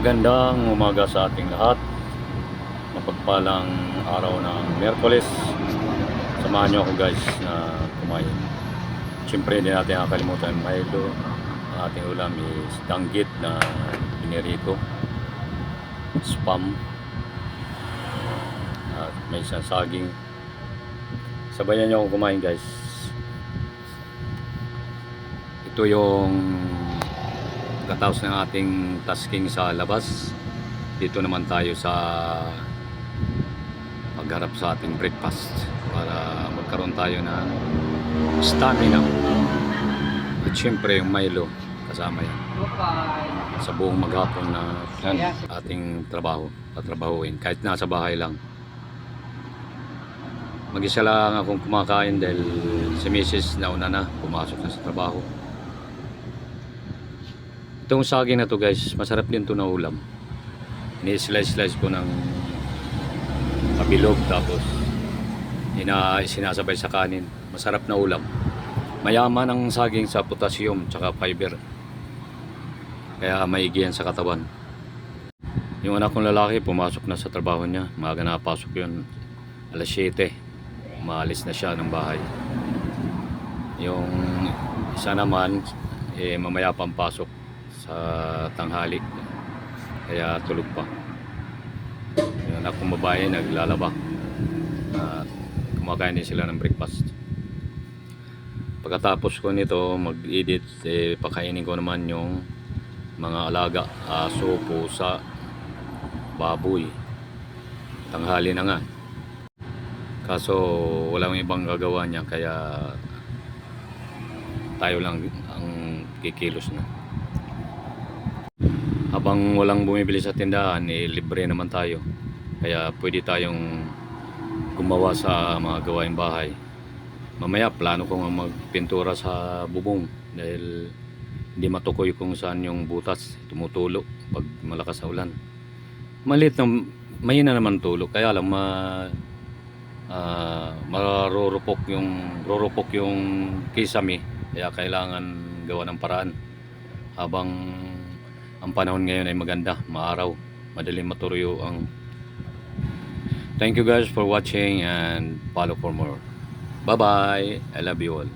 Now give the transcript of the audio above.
Magandang umaga sa ating lahat. Mapagpalang araw ng Miyerkules. Samahan nyo ako guys na kumain. Siyempre hindi natin nakakalimutan Milo. Ang ating ulam is danggit na binirito, spam, at may isang saging. Sabayan nyo ako kumain guys. Ito yung katapos ng ating tasking sa labas. Dito naman tayo sa pagharap sa ating breakfast para magkaroon tayo ng stamina. At syempre yung Milo kasama yan sa buong maghapon na ating trabaho, patrabahuin kahit nasa bahay lang. Mag-isa lang akong kumakain dahil si Mrs. nauna na, pumasok na sa trabaho. Itong saging na to guys, masarap din to na ulam. Ni-slice ko ng kabilog tapos sinasabay sa kanin. Masarap na ulam. Mayaman ang saging sa potassium tsaka fiber. Kaya maigi yan sa katawan. Yung anak kong lalaki pumasok na sa trabaho niya. Maaga na pasok yun. Alas 7. Umaalis na siya ng bahay. Yung isa naman mamaya pang pasok sa tanghali. Kaya tulog pa. Yung anak kong babae naglalaba. Kumakain din sila ng breakfast. Pagkatapos ko nito mag-edit, pakainin ko naman yung mga alaga, aso, pusa, baboy. Tanghali na nga. Kaso walang ibang gagawa niya kaya tayo lang ang kikilos na. Habang walang bumibili sa tindahan, libre naman tayo. Kaya pwede tayong gumawa sa mga gawaing bahay. Mamaya plano ko nga magpintura sa bubong dahil hindi matukoy kung saan yung butas, tumutulo pag malakas na ulan. Maliit na mahina naman tulo, kaya lang rurupok yung kisame, kaya kailangan gawa ng paraan. Habang ang panahon ngayon ay maganda, maaraw, madaling maturuyo ang. Thank you guys for watching and follow for more. Bye bye, I love you all.